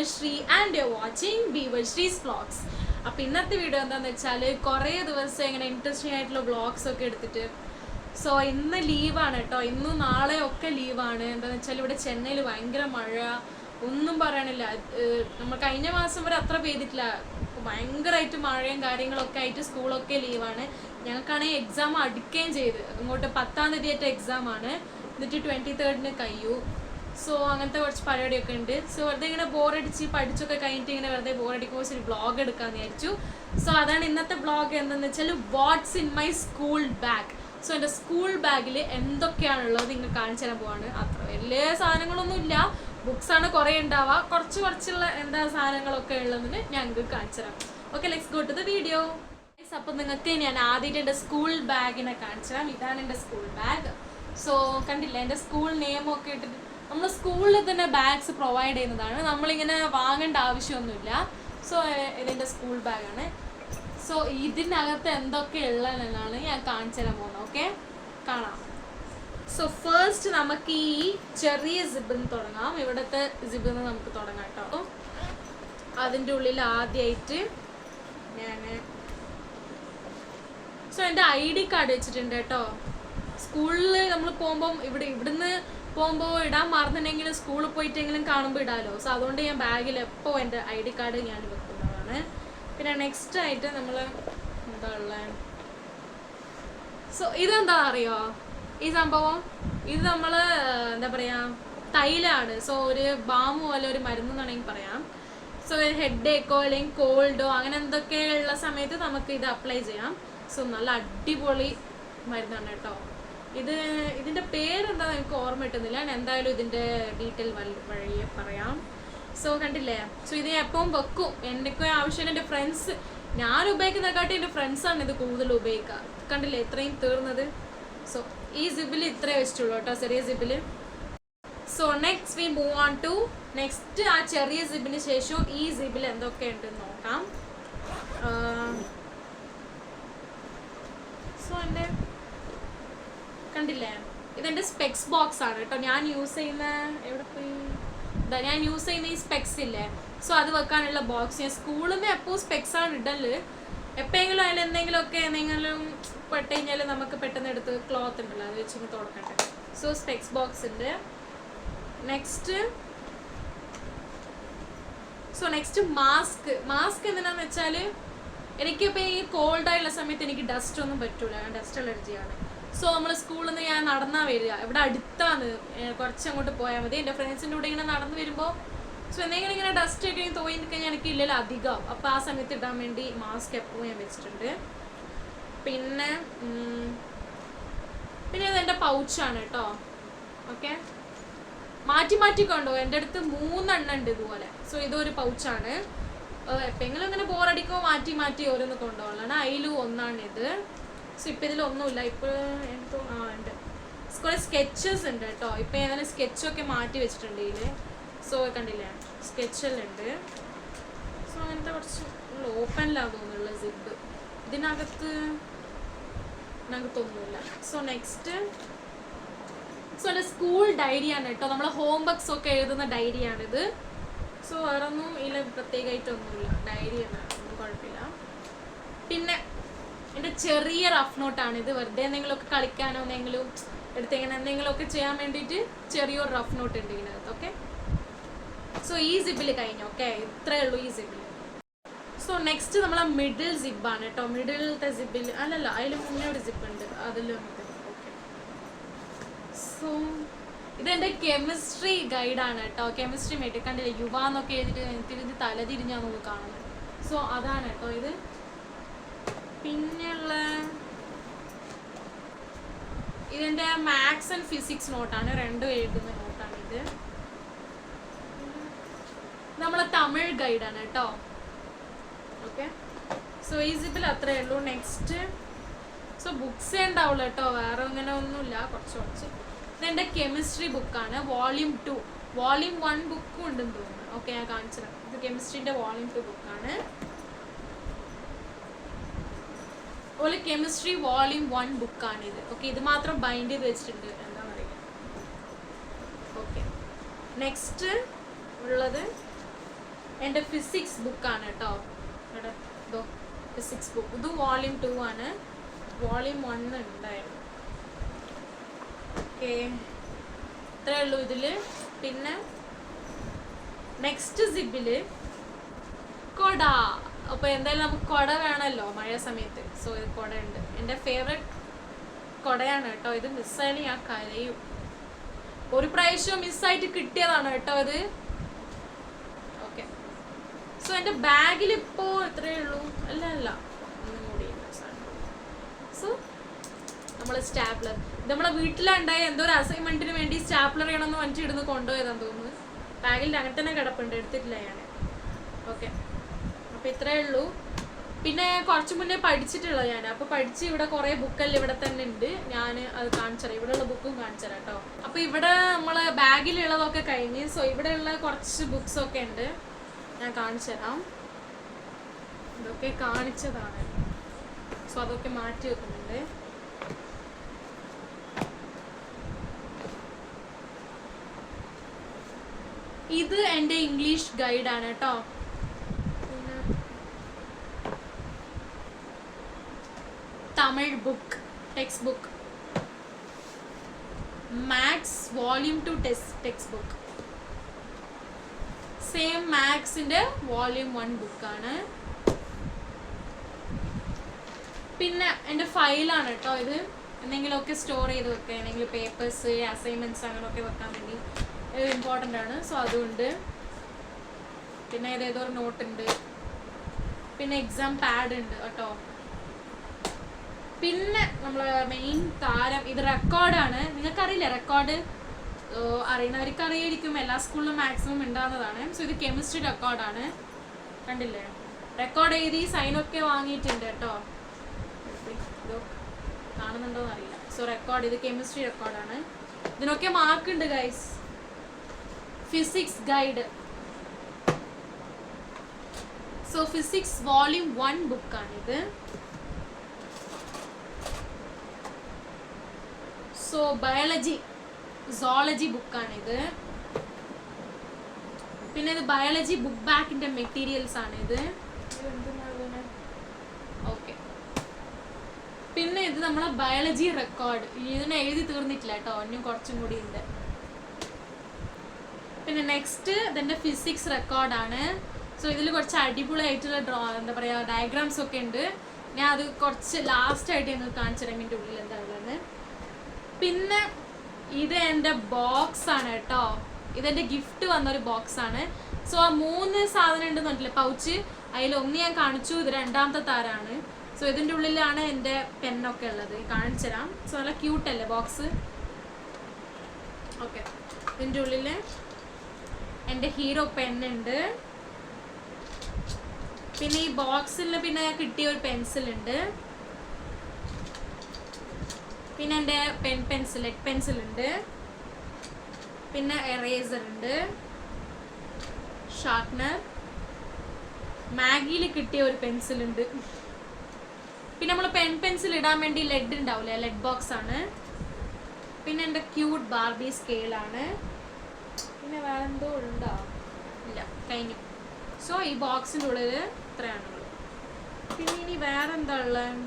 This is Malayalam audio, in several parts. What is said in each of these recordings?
Bivashri and you're watching Bivashri's Vlogs. അപ്പോൾ ഇന്നത്തെ വീഡിയോ എന്താണെന്ന് വെച്ചാൽ കുറേ ദിവസം ഇങ്ങനെ ഇൻട്രസ്റ്റിംഗ് ആയിട്ടുള്ള വ്ളോഗ്സ് ഒക്കെ എടുത്തിട്ട് സോ ഇന്ന് ലീവാണ് കേട്ടോ. ഇന്നും നാളെയൊക്കെ ലീവാണ്. എന്താണെന്ന് വെച്ചാൽ ഇവിടെ ചെന്നൈയിൽ ഭയങ്കര മഴ, ഒന്നും പറയാനില്ല. നമ്മൾ കഴിഞ്ഞ മാസം വരെ അത്ര പെയ്തിട്ടില്ല, ഭയങ്കരമായിട്ട് മഴയും കാര്യങ്ങളൊക്കെ ആയിട്ട് സ്കൂളൊക്കെ ലീവാണ്. ഞങ്ങൾക്കാണെങ്കിൽ എക്സാം അടുക്കുകയും ചെയ്ത്, അങ്ങോട്ട് 10ാം തീയതിയായിട്ട് എക്സാമാണ്, എന്നിട്ട് 23rd കഴിയൂ. സോ അങ്ങനത്തെ കുറച്ച് പരിപാടിയൊക്കെ ഉണ്ട്. സോ വെറുതെ ഇങ്ങനെ ബോറടിച്ച് പഠിച്ചൊക്കെ കഴിഞ്ഞിട്ട് ഇങ്ങനെ വെറുതെ ബോറടിക്കുമ്പോൾ ഒരു വ്ളോഗ് എടുക്കാമെന്ന് വിചാരിച്ചു. സോ അതാണ് ഇന്നത്തെ വ്ളോഗ്. എന്താണെന്ന് വെച്ചാൽ what's in my school bag. So എൻ്റെ സ്കൂൾ ബാഗിൽ എന്തൊക്കെയാണുള്ളത് നിങ്ങൾ കാണിച്ചു തരാൻ പോവാണ്. അത്ര വലിയ സാധനങ്ങളൊന്നും ഇല്ല, ബുക്സാണ് കുറേ ഉണ്ടാവുക, കുറച്ചുള്ള എന്താ സാധനങ്ങളൊക്കെ ഉള്ളതെന്ന് ഞങ്ങൾക്ക് കാണിച്ചു തരാം. Okay, let's go to the video. അപ്പം നിങ്ങൾക്ക് ഞാൻ ആദ്യമായിട്ട് എൻ്റെ സ്കൂൾ ബാഗിനെ കാണിച്ചു തരാം. ഇതാണ് എൻ്റെ സ്കൂൾ ബാഗ്. സോ കണ്ടില്ല, എൻ്റെ സ്കൂൾ നെയിമൊക്കെ ഇട്ടിട്ട് നമ്മൾ സ്കൂളിൽ തന്നെ ബാഗ്സ് പ്രൊവൈഡ് ചെയ്യുന്നതാണ്, നമ്മളിങ്ങനെ വാങ്ങേണ്ട ആവശ്യമൊന്നുമില്ല. സോ ഇതിൻ്റെ സ്കൂൾ ബാഗാണ്. സോ ഇതിനകത്ത് എന്തൊക്കെ ഉള്ളതെന്നാണ് ഞാൻ കാണിച്ചു തരാൻ പോകുന്നത്. ഓക്കെ, കാണാം. സോ ഫസ്റ്റ് നമുക്ക് ഈ ചെറിയ സിബിന്ന് തുടങ്ങാം. ഇവിടുത്തെ സിബിന്ന് നമുക്ക് തുടങ്ങാം കേട്ടോ. അതിൻ്റെ ഉള്ളിൽ ആദ്യമായിട്ട് ഞാൻ എൻ്റെ ID കാർഡ് വെച്ചിട്ടുണ്ട് കേട്ടോ. സ്കൂളിൽ നമ്മൾ പോകുമ്പം ഇവിടുന്ന് പോകുമ്പോൾ ഇടാൻ മറന്നിട്ടുണ്ടെങ്കിലും സ്കൂളിൽ പോയിട്ടെങ്കിലും കാണുമ്പോൾ ഇടാമല്ലോ. സോ അതുകൊണ്ട് ഞാൻ ബാഗിൽ എപ്പോൾ എൻ്റെ ID കാർഡ് ഞാൻ വെക്കുന്നതാണ്. പിന്നെ നെക്സ്റ്റ് ആയിട്ട് നമ്മൾ എന്താ ഉള്ളത്, സോ ഇതെന്താ അറിയോ ഈ സംഭവം? ഇത് നമ്മൾ എന്താ പറയുക, തൈലാണ്. സോ ഒരു ബാമോ അല്ല ഒരു മരുന്ന് എന്നാണെങ്കിൽ പറയാം. സോ ഹെഡ് ഏക്കോ അല്ലെങ്കിൽ കോൾഡോ അങ്ങനെ എന്തൊക്കെയുള്ള സമയത്ത് നമുക്ക് ഇത് അപ്ലൈ ചെയ്യാം. സോ നല്ല അടിപൊളി മരുന്നാണ് കേട്ടോ. ഇതിൻ്റെ പേരെന്താണെന്ന് എനിക്ക് ഓർമ്മ കിട്ടുന്നില്ല. ഞാൻ എന്തായാലും ഇതിൻ്റെ ഡീറ്റെയിൽ വഴിയെ പറയാം. സോ കണ്ടില്ലേ, സോ ഇത് ഞാൻ എപ്പോഴും വെക്കും. എനിക്ക് ആവശ്യമില്ല. എൻ്റെ ഫ്രണ്ട്സ്, ഞാൻ ഉപയോഗിക്കുന്നതിനെക്കാട്ടി എൻ്റെ ഫ്രണ്ട്സാണ് ഇത് കൂടുതൽ ഉപയോഗിക്കുക. കണ്ടില്ലേ ഇത്രയും തീർന്നത്. സോ ഈ സിബിൽ ഇത്രേ വെച്ചിട്ടുള്ളൂ കേട്ടോ, ചെറിയ CIBIL. So next we move on to next. ആ ചെറിയ സിബിന് ശേഷം ഈ സിബിൽ എന്തൊക്കെയുണ്ടെന്ന് നോക്കാം. സോ എൻ്റെ കണ്ടില്ലേ, ഇതെൻ്റെ സ്പെക്സ് ബോക്സ് ആണ് കേട്ടോ. ഞാൻ യൂസ് ചെയ്യുന്ന ഈ സ്പെക്സ് ഇല്ലേ, സോ അത് വെക്കാനുള്ള ബോക്സ്. ഞാൻ സ്കൂളിൽ നിന്ന് എപ്പോൾ സ്പെക്സ് ആണ് ഇടല്. എപ്പോഴെങ്കിലും അതിൽ എന്തെങ്കിലും പെട്ട് കഴിഞ്ഞാൽ നമുക്ക് പെട്ടെന്ന് എടുത്ത് ക്ലോത്ത് ഉണ്ടല്ലോ, അത് വെച്ച് തുറക്കട്ടെ. സോ സ്പെക്സ് ബോക്സ് ഉണ്ട്. നെക്സ്റ്റ് മാസ്ക് എന്തിനാന്ന് വെച്ചാൽ എനിക്കിപ്പോൾ ഈ കോൾഡായുള്ള സമയത്ത് എനിക്ക് ഡസ്റ്റ് ഒന്നും പറ്റൂല, ഡസ്റ്റ് അലർജിയാണ്. സോ നമ്മൾ സ്കൂളിൽ നിന്ന് ഞാൻ നടന്നാൽ വരിക, ഇവിടെ അടുത്താണ്, കുറച്ചങ്ങോട്ട് പോയാൽ മതി. എൻ്റെ ഫ്രണ്ട്സിൻ്റെ കൂടെ ഇങ്ങനെ നടന്നു വരുമ്പോൾ സോ എന്തെങ്കിലും ഇങ്ങനെ ഡസ്റ്റ് ഒക്കെ തോന്നിക്കഴിഞ്ഞാൽ എനിക്ക് ഇല്ലല്ലോ അധികം. അപ്പോൾ ആ സമയത്ത് ഇടാൻ വേണ്ടി മാസ്ക് എപ്പോഴും ഞാൻ വെച്ചിട്ടുണ്ട്. പിന്നെ ഇതെൻ്റെ പൗച്ചാണ് കേട്ടോ. ഓക്കെ, മാറ്റി കൊണ്ടോ. എൻ്റെ അടുത്ത് 3 എണ്ണം ഉണ്ട് ഇതുപോലെ. സോ ഇതൊരു പൗച്ചാണ്. എപ്പോഴെങ്കിലും ഇങ്ങനെ ബോറടിക്കുമ്പോൾ മാറ്റി ഓരോന്ന് കൊണ്ടുപോകലാണ്. അതിലും ഒന്നാണിത്. സോ ഇപ്പം ഇതിലൊന്നുമില്ല. ഇപ്പോൾ എന്തോ ഉണ്ട്, കുറേ സ്കെച്ചസ് ഉണ്ട് കേട്ടോ. ഇപ്പം ഏതായാലും സ്കെച്ചൊക്കെ മാറ്റി വെച്ചിട്ടുണ്ട് ഇതിൽ. സോ കണ്ടില്ലേ, സ്കെച്ചെല്ലാം ഉണ്ട്. സോ അങ്ങനത്തെ കുറച്ച് ഓപ്പണിലാന്ന് തോന്നുന്നുള്ള സിബ്. ഇതിനകത്തൊന്നുമില്ല. സോ നെക്സ്റ്റ് എൻ്റെ സ്കൂൾ ഡയറിയാണ് കേട്ടോ. നമ്മൾ ഹോം വർക്ക്സ് ഒക്കെ എഴുതുന്ന ഡയറിയാണിത്. സോ വേറെ ഒന്നും ഇതിൽ പ്രത്യേകമായിട്ടൊന്നുമില്ല, ഡയറിയാണ്, ഒന്നും കുഴപ്പമില്ല. പിന്നെ എൻ്റെ ചെറിയ റഫ് നോട്ടാണിത്. വെറുതെ എന്തെങ്കിലുമൊക്കെ കളിക്കാനോ എന്തെങ്കിലും എടുത്തിങ്ങനെ എന്തെങ്കിലുമൊക്കെ ചെയ്യാൻ വേണ്ടിയിട്ട് ചെറിയൊരു റഫ് നോട്ട് ഉണ്ട് ഇതിനകത്ത്. ഓക്കെ, സോ ഈ സിബിൽ കഴിഞ്ഞു. ഓക്കെ, ഇത്രയേ ഉള്ളൂ ഈ സിബിൽ. സോ നെക്സ്റ്റ് നമ്മളെ മിഡിൽ സിബാണ് കേട്ടോ. മിഡിലത്തെ സിബിൽ അല്ലല്ല, അതിൽ മുന്നേ ഒരു സിബ് ഉണ്ട്, അതിലും ഇത്. ഓക്കെ, സോ ഇതെൻ്റെ കെമിസ്ട്രി ഗൈഡാണ് കേട്ടോ. കെമിസ്ട്രി മേറ്റ് കണ്ടില്ലേ, യുവാന്നൊക്കെ എഴുതിയിട്ട് തലതിരിഞ്ഞാൽ നമുക്ക് കാണുന്നത്. സോ അതാണ് കേട്ടോ ഇത്. പിന്നെയുള്ള ഇതിൻ്റെ മാത്സ് ആൻഡ് ഫിസിക്സ് നോട്ടാണ്, രണ്ടും എഴുതുന്ന നോട്ടാണിത്. നമ്മളെ തമിഴ് ഗൈഡാണ് കേട്ടോ. ഓക്കെ, സോ ഈ സിബിൽ അത്രയേ ഉള്ളൂ. നെക്സ്റ്റ് സോ ബുക്സേ ഉണ്ടാവുള്ളൂ കേട്ടോ, വേറെ അങ്ങനെ ഒന്നുമില്ല, കുറച്ച്. ഇതെൻ്റെ കെമിസ്ട്രി ബുക്കാണ്, വോളിയം 2. വോളിയം 1 ബുക്കും ഉണ്ടെന്ന് തോന്നുന്നു. ഓക്കെ, ഞാൻ കാണിച്ചത് ഇത് കെമിസ്ട്രീൻ്റെ വോളിയം 2 ബുക്കാണ്. അതുപോലെ കെമിസ്ട്രി വോളിയം 1 ബുക്കാണിത്. ഓക്കെ, ഇത് മാത്രം ബൈൻഡ് ചെയ്ത് വെച്ചിട്ടുണ്ട്, എന്താ പറയുക. ഓക്കെ, നെക്സ്റ്റ് ഉള്ളത് എൻ്റെ ഫിസിക്സ് ബുക്കാണ് കേട്ടോ. ഇവിടെ ഇതോ ഫിസിക്സ് ബുക്ക്. ഇത് വോളിയം 2 ആണ്, വോളിയം 1 ഉണ്ടായിരുന്നു. ഓക്കെ, ഇത്രേ ഉള്ളൂ ഇതിൽ. പിന്നെ നെക്സ്റ്റ് സിബില് കൊട. അപ്പോൾ എന്തായാലും നമുക്ക് കൊട വേണമല്ലോ മഴ സമയത്ത്. സോ ഇത് കൊട ഉണ്ട്. എൻ്റെ ഫേവറേറ്റ് കൊടയാണ് കേട്ടോ ഇത്. മിസ്സായാലും ഞാൻ കരയും. ഒരു പ്രാവശ്യം മിസ്സായിട്ട് കിട്ടിയതാണ് കേട്ടോ ഇത്. ഓക്കെ, സോ എൻ്റെ ബാഗിൽ ഇപ്പോൾ ഇത്രയേ ഉള്ളൂ. അല്ല ഒന്നും കൂടി. സോ നമ്മൾ സ്റ്റാപ്ലർ, ഇത് നമ്മളെ വീട്ടിലുണ്ടായ എന്തോ ഒരു അസൈൻമെന്റിന് വേണ്ടി സ്റ്റാപ്ലർ ചെയ്യണമെന്ന് പറഞ്ഞിട്ട് ഇടുന്ന് കൊണ്ടുപോയതാന്ന് തോന്നുന്നു. ബാഗിൽ അങ്ങനെ തന്നെ കിടപ്പുണ്ട്, എടുത്തിട്ടില്ല ഞാൻ. ഓക്കെ, അപ്പോൾ ഇത്രയേ ഉള്ളൂ. പിന്നെ കുറച്ച് മുന്നേ പഠിച്ചിട്ടുള്ളത് ഞാൻ. അപ്പോൾ പഠിച്ച് ഇവിടെ കുറേ ബുക്കെല്ലാം ഇവിടെ തന്നെ ഉണ്ട്. ഞാൻ അത് കാണിച്ചുതരാം, ഇവിടെയുള്ള ബുക്കും കാണിച്ചുതരാം കേട്ടോ. അപ്പോൾ ഇവിടെ നമ്മൾ ബാഗിലുള്ളതൊക്കെ കഴിഞ്ഞ്. സോ ഇവിടെയുള്ള കുറച്ച് ബുക്സൊക്കെ ഉണ്ട്, ഞാൻ കാണിച്ചുതരാം. ഇതൊക്കെ കാണിച്ചതാണ്. സോ അതൊക്കെ മാറ്റി വെക്കുന്നുണ്ട്. ഇത് എൻ്റെ ഇംഗ്ലീഷ് ഗൈഡാണ് കേട്ടോ. പിന്നെ Tamil book, textbook, maths volume 2 textbook. Same മാത്സിൻ്റെ വോളിയം 1 ബുക്കാണ്. പിന്നെ എൻ്റെ ഫയലാണ് കേട്ടോ ഇത്. എന്തെങ്കിലുമൊക്കെ സ്റ്റോർ ചെയ്ത് വെക്കുക, എന്തെങ്കിലും പേപ്പേഴ്സ്, അസൈൻമെൻറ്റ്സ് അങ്ങനെയൊക്കെ വെക്കാൻ വേണ്ടി ഇമ്പോർട്ടൻ്റ് ആണ്. സോ അതുകൊണ്ട്. പിന്നെ ഏതേതോ ഒരു നോട്ടുണ്ട്. പിന്നെ എക്സാം പാഡ് ഉണ്ട് കേട്ടോ. പിന്നെ നമ്മളെ മെയിൻ താരം ഇത് റെക്കോർഡാണ്. നിങ്ങൾക്കറിയില്ല റെക്കോർഡ്? അറിയുന്നവർക്ക് അറിയായിരിക്കും, എല്ലാ സ്കൂളിലും മാക്സിമം ഉണ്ടാകുന്നതാണ്. സോ ഇത് കെമിസ്ട്രി റെക്കോർഡാണ്. കണ്ടില്ലേ, റെക്കോർഡ് എഴുതി സൈനൊക്കെ വാങ്ങിയിട്ടുണ്ട് കേട്ടോ. ഇതോ കാണുന്നുണ്ടോയെന്ന് അറിയില്ല. സോ റെക്കോർഡ്, ഇത് കെമിസ്ട്രി റെക്കോർഡാണ്. ഇതിനൊക്കെ മാർക്കുണ്ട് guys. Physics guide. So physics volume 1 ബുക്കാണിത്. സോ ബയോളജി, സോളജി ബുക്കാണിത്. പിന്നെ ഇത് ബയോളജി ബുക്ക് ബാക്കിൻ്റെ മെറ്റീരിയൽസ് ആണിത്. ഓക്കെ, പിന്നെ ഇത് നമ്മളെ ബയോളജി റെക്കോർഡ്. ഇതിനെ എഴുതി തീർന്നിട്ടില്ല കേട്ടോ, ഇനിയും കുറച്ചും കൂടി ഉണ്ട്. പിന്നെ നെക്സ്റ്റ് ഇതിൻ്റെ ഫിസിക്സ് റെക്കോർഡാണ്. സോ ഇതിൽ കുറച്ച് അടിപൊളിയായിട്ടുള്ള എന്താ പറയുക ഡയഗ്രാംസ് ഒക്കെ ഉണ്ട്. ഞാൻ അത് കുറച്ച് ലാസ്റ്റായിട്ട് ഞങ്ങൾക്ക് കാണിച്ചു തരാം ഇതിൻ്റെ ഉള്ളിൽ എന്താ ഉള്ളത്. പിന്നെ ഇത് എൻ്റെ ബോക്സാണ് കേട്ടോ. ഇതെൻ്റെ ഗിഫ്റ്റ് വന്നൊരു ബോക്സാണ്. സോ ആ 3 സാധനം ഉണ്ടെന്ന് പറഞ്ഞില്ലേ പൗച്ച്, അതിലൊന്ന് ഞാൻ കാണിച്ചു, ഇത് രണ്ടാമത്തെ താരാണ്. സോ ഇതിൻ്റെ ഉള്ളിലാണ് എൻ്റെ പെന്നൊക്കെ ഉള്ളത്, കാണിച്ചു തരാം. സോ നല്ല ക്യൂട്ടല്ലേ ബോക്സ്. ഓക്കെ, ഇതിൻ്റെ ഉള്ളിൽ എൻ്റെ ഹീറോ പെന്നുണ്ട്. പിന്നെ ഈ ബോക്സിൽ പിന്നെ കിട്ടിയ ഒരു പെൻസിലുണ്ട്. പിന്നെ എൻ്റെ പെൻസിലുണ്ട്. പിന്നെ എറേസർ ഉണ്ട്, ഷാർപ്നർ, മാഗിയിൽ കിട്ടിയ ഒരു പെൻസിലുണ്ട്. പിന്നെ നമ്മൾ പെൻസിൽ ഇടാൻ വേണ്ടി ലെഡ് ഉണ്ടാവില്ലേ, ലെഡ് ബോക്സ് ആണ്. പിന്നെ എൻ്റെ ക്യൂട്ട് ബാർബി സ്കെയിലാണ്. പിന്നെ വേറെ എന്തോ ഉണ്ടോ? ഇല്ല, കഴിഞ്ഞു. സോ ഈ ബോക്സിൻ്റെ ഉള്ളിൽ ഇത്രയാണുള്ളത്. പിന്നെ ഇനി വേറെ എന്താ ഉള്ളത്?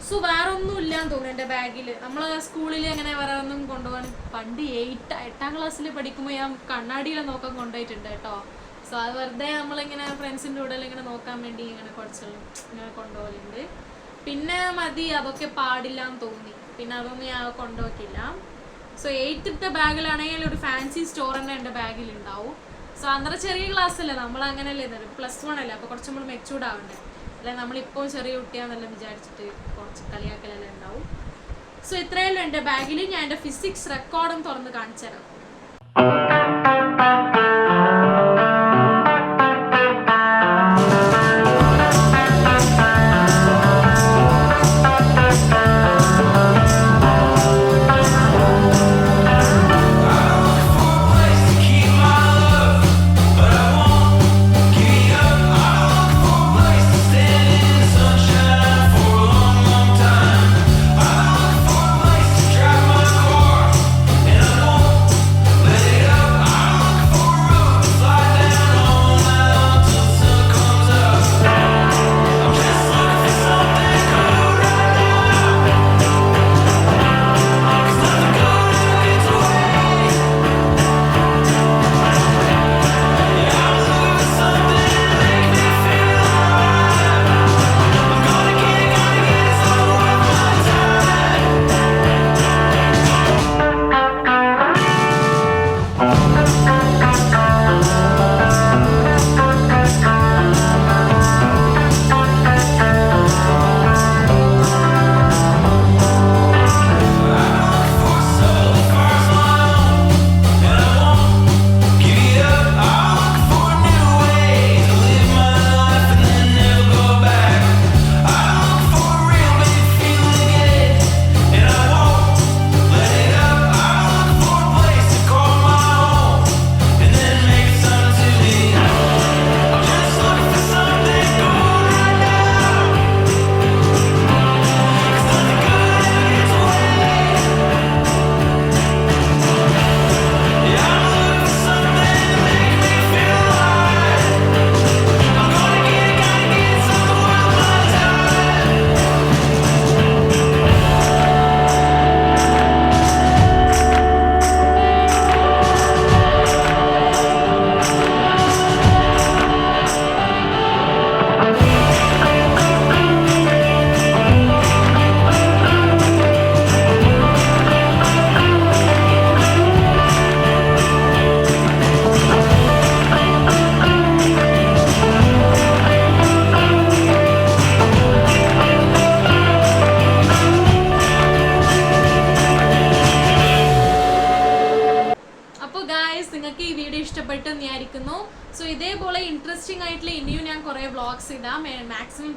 സോ വേറെ ഒന്നും ഇല്ലാന്ന് തോന്നുന്നു എൻ്റെ ബാഗിൽ. നമ്മൾ സ്കൂളിൽ അങ്ങനെ വേറെ ഒന്നും കൊണ്ടുപോകാൻ പണ്ട് 8ാം ക്ലാസ്സിൽ പഠിക്കുമ്പോൾ ഞാൻ കണ്ണാടിയിലെ നോക്കാൻ കൊണ്ടുപോയിട്ടുണ്ട് കേട്ടോ. സോ അത് വെറുതെ നമ്മളിങ്ങനെ ഫ്രണ്ട്സിൻ്റെ കൂടെ ഇങ്ങനെ നോക്കാൻ വേണ്ടി ഇങ്ങനെ കുറച്ചെല്ലാം ഇങ്ങനെ കൊണ്ടുപോകലുണ്ട്. പിന്നെ മതി, അതൊക്കെ പാടില്ലാന്ന് തോന്നി, പിന്നെ അതൊന്നും ഞാൻ കൊണ്ടുപോയിട്ടില്ല. സോ 8th ബാഗിലാണെങ്കിൽ ഒരു ഫാൻസി സ്റ്റോർ തന്നെ എൻ്റെ ബാഗിലുണ്ടാവും. സോ അന്നേരം ചെറിയ ക്ലാസ്സല്ലേ, നമ്മളങ്ങനെയല്ലേ +1 അല്ലേ, അപ്പോൾ കുറച്ചും കൂടി മെച്ചൂർഡ് ആവണ്ടേ. അല്ലെ നമ്മളിപ്പോൾ ചെറിയ കുട്ടിയാണെന്നെല്ലാം വിചാരിച്ചിട്ട് കുറച്ച് കളിയാക്കലെല്ലാം ഉണ്ടാവും. സോ ഇത്രയല്ലോ എൻ്റെ ബാഗിൽ. ഞാൻ എൻ്റെ ഫിസിക്സ് റെക്കോർഡും തുറന്ന് കാണിച്ചു തരാം.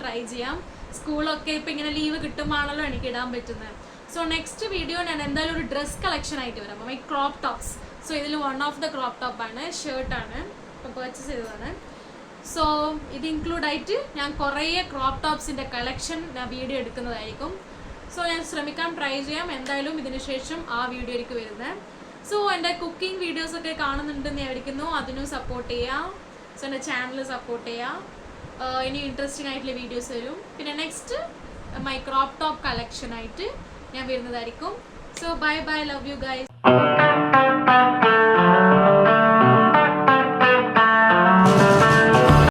ട്രൈ ചെയ്യാം. സ്കൂളൊക്കെ ഇപ്പം ഇങ്ങനെ ലീവ് കിട്ടുമ്പോഴാണല്ലോ എനിക്ക് ഇടാൻ പറ്റുന്നത്. സോ നെക്സ്റ്റ് വീഡിയോ ഞാൻ എന്തായാലും ഒരു ഡ്രസ് കളക്ഷൻ ആയിട്ട് വരാം. ഈ ക്രോപ്പ് ടോപ്സ്. സോ ഇതിൽ വൺ ഓഫ് ദ ക്രോപ്പ് ടോപ്പാണ്, ഷർട്ടാണ്, ഇപ്പോൾ പർച്ചേസ് ചെയ്തതാണ്. സോ ഇത് ഇൻക്ലൂഡ് ആയിട്ട് ഞാൻ കുറേ ക്രോപ്പ് ടോപ്സിൻ്റെ കളക്ഷൻ ഞാൻ വീഡിയോ എടുക്കുന്നതായിരിക്കും. സോ ഞാൻ ശ്രമിക്കാൻ ട്രൈ ചെയ്യാം. എന്തായാലും ഇതിന് ശേഷം ആ വീഡിയോ എനിക്ക് വരുന്നത്. സോ എൻ്റെ കുക്കിംഗ് വീഡിയോസൊക്കെ കാണുന്നുണ്ടെന്ന് വിചാരിക്കുന്നു. അതിനും സപ്പോർട്ട് ചെയ്യാം. സോ എൻ്റെ ചാനൽ സപ്പോർട്ട് ചെയ്യാം. ഇനി ഇൻട്രസ്റ്റിംഗ് ആയിട്ടുള്ള വീഡിയോസ് വരും. പിന്നെ next my crop top collection ആയിട്ട് ഞാൻ വരുന്നതായിരിക്കും. So bye bye, love you guys.